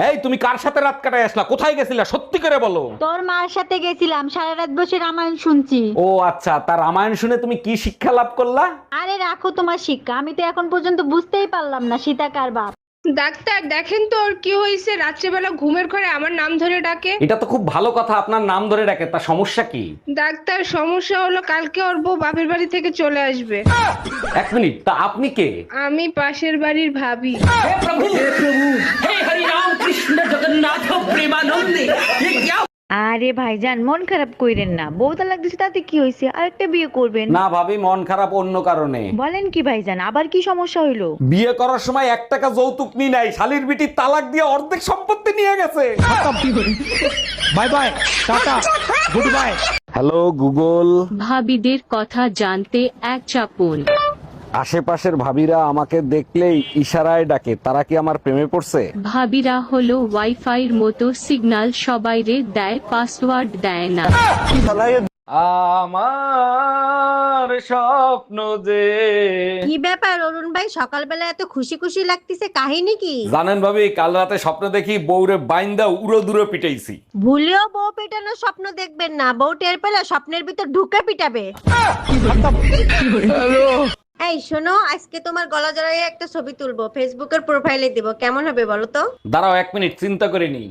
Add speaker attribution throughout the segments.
Speaker 1: এই তুমি কার সাথে রাত কাটায় আসলা, কোথায় গেছিলা সত্যি করে বলো।
Speaker 2: তোর মার সাথে গেছিলাম, সারা রাত বসে রামায়ণ শুনছি।
Speaker 1: ও আচ্ছা, তার রামায়ণ শুনে তুমি কি শিক্ষা লাভ করলা?
Speaker 2: আরে রাখো তোমার শিক্ষা, আমি তো এখন পর্যন্ত বুঝতেই পারলাম না সীতা কার বাপ।
Speaker 3: ডাক্তার দেখেন তো ওর কি হয়েছে, রাত্রেবেলা ঘুমের ঘরে আমার নাম ধরে ডাকে।
Speaker 1: এটা তো খুব ভালো কথা, আপনার নাম ধরে ডাকে, তা সমস্যা কি?
Speaker 3: ডাক্তার সমস্যা হলো কালকে ওর বউ বাপের বাড়ি থেকে চলে আসবে।
Speaker 1: এক মিনিট, তা আপনি কে?
Speaker 3: আমি পাশের বাড়ির ভাবি।
Speaker 2: আরে ভাইজান মন খারাপ কইরেন না, বউ তালাক দিছে তাতে কি হইছে, আরেকটা বিয়ে করবেন।
Speaker 1: না ভাবি, মন খারাপ অন্য কারণে।
Speaker 2: বলেন কি ভাইজান, আবার কি সমস্যা হইলো?
Speaker 1: বিয়ে করার সময় 1 টাকা যৌতুক নি নাই, শালির বিটি তালাক দিয়ে অর্ধেক সম্পত্তি নিয়ে গেছে।
Speaker 4: Bye bye, ta-ta, good bye.
Speaker 1: Hello Google.
Speaker 5: ভাবিদের কথা জানতে এক চাপুন।
Speaker 1: আশেপাশের ভাবিরা আমাকে দেখলেই ইশারায় ডাকে, তারা কি আমার প্রেমে পড়ছে?
Speaker 5: ভাবিরা হলো ওয়াইফাইয়ের মতো, সিগন্যাল সবাইরে দেয়, পাসওয়ার্ড দেয় না।
Speaker 1: আমার স্বপ্ন যে।
Speaker 2: কি ব্যাপার অরুণ ভাই, সকালবেলা এত খুশি খুশি লাগতেছে, কাহিনী কি?
Speaker 1: জানেন ভাবি, কাল রাতে স্বপ্ন দেখি বউরে বাইন্দা উড়ো দূরে পিটাইছি।
Speaker 2: ভুলেও বউ পেটানোর স্বপ্ন দেখবেন না, বউ টের পেলে স্বপ্নের ভিতর ঢুকে পিটাবে। এই শোনো, আজকে তোমার গলা জড়াইয়ে একটা ছবি তুলবো, ফেসবুকের প্রোফাইলে দিব, কেমন হবে বলো তো?
Speaker 1: দাঁড়াও 1 মিনিট, চিন্তা করে নি।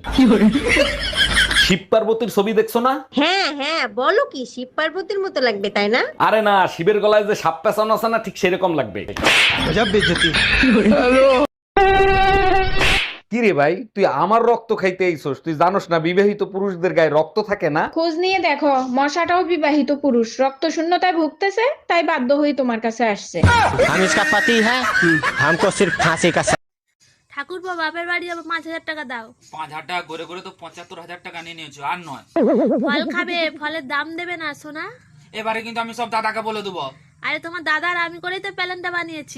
Speaker 1: শিব পার্বতীর ছবি দেখছো না?
Speaker 2: হ্যাঁ হ্যাঁ, বলো কি, শিব পার্বতীর মতো লাগবে তাই না?
Speaker 1: আরে না, শিবের গলায় যে সাপ পেছানো আছে না, ঠিক সেরকম লাগবে।
Speaker 4: গজব বেইজ্জতি।
Speaker 1: কি রে ভাই, তুই আমার রক্ত খাইতে আইছস? তুই জানোস না বিবাহিত পুরুষদের গায়ে রক্ত থাকে না?
Speaker 3: খোঁজ নিয়ে দেখো, মশাটাও বিবাহিত পুরুষ, রক্ত শূন্যতায় ভুগতেছে, তাই বাধ্য হয়ে তোমার কাছে আসছে।
Speaker 4: हम इसका पति है, हमको सिर्फ फांसी का
Speaker 6: ঠাকুরপো বাপের বাড়ি যাবো, 5,000 টাকা দাও।
Speaker 7: 5,000 টাকা করে করে তো 75,000 টাকা নিয়ে নিয়েছো, আর নয়।
Speaker 6: ফল খাবে, ফলের দাম দেবে না সোনা।
Speaker 7: এবারে কিন্তু আমি সব দাদাকে বলে দেবো।
Speaker 6: আরে তোমার দাদার আমি করেই তো প্ল্যানটা বানিয়েছি।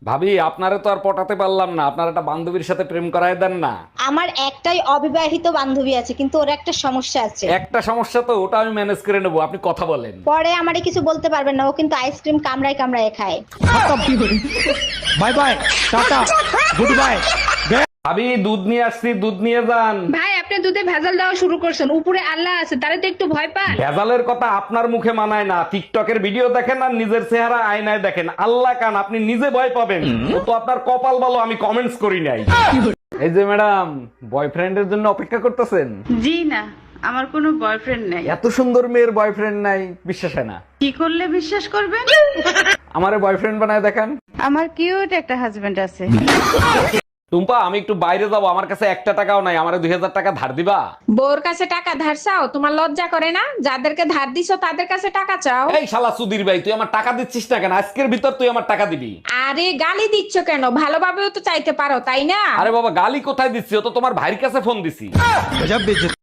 Speaker 1: ভাবি, আপনারে তো আর পটাতে পারলাম না, আপনার একটা বান্ধবীর সাথে প্রেম করায় দেন না।
Speaker 8: আমার একটাই অবিবাহিত বান্ধবী আছে, কিন্তু ওর একটা সমস্যা আছে।
Speaker 1: একটা সমস্যা তো, ওটা আমি ম্যানেজ করে নেবো, আপনি কথা বলেন।
Speaker 8: পরে আমারে কিছু বলতে পারবেন না, ও কিন্তু আইসক্রিম কামড়ায় কামড়ায় খায়।
Speaker 4: Bye bye, tata, good bye.
Speaker 1: ভাবি, দুধ নিয়ে আসছি, দুধ নিয়ে যান।
Speaker 3: ভাই আপনি দুধে ভেজাল দেওয়া শুরু করছেন, উপরে আল্লাহ আছে, তারে তো একটু ভয় পান।
Speaker 1: ভেজালের কথা আপনার মুখে মানায় না। টিকটকের ভিডিও দেখেন আর নিজের চেহারা আয়নায় দেখেন, আল্লাহ কান, আপনি নিজে ভয় পাবেন। ও তো আপনার কপাল ভালো, আমি কমেন্টস করি নাই। এই যে ম্যাডাম, বয়ফ্রেন্ডের জন্য অপেক্ষা করতেছেন?
Speaker 9: জি না, আমার কোনো বয়ফ্রেন্ড নেই।
Speaker 1: এত সুন্দর মেয়ের বয়ফ্রেন্ড নাই, বিশ্বাস হয় না।
Speaker 9: কি করলে বিশ্বাস করবেন?
Speaker 1: আমারে বয়ফ্রেন্ড বানায় দেখান।
Speaker 9: আমার কিউট একটা হাজবেন্ড আছে।
Speaker 1: টুম্পা, আমি একটু বাইরে যাবো, আমার কাছে 1 টাকাও নাই, আমারে 2,000 টাকা ধার দিবা?
Speaker 3: বউর কাছে টাকা ধার চাও, তোমার লজ্জা করে না? যাদেরকে ধার দিছো তাদের কাছে টাকা চাও।
Speaker 1: এই শালা সুধীর ভাই, তুই আমার টাকা দিচ্ছিস না কেন? আজকের ভিতর তুই আমার টাকা দিবি।
Speaker 3: আরে গালি দিচ্ছ কেন? ভালোভাবেও তো চাইতে পারো তাই না?
Speaker 1: আরে বাবা, গালি কোথায় দিচ্ছি? ও তো তোমার ভাইয়ের কাছে ফোন দিছি।
Speaker 4: गजब बेइज्जती।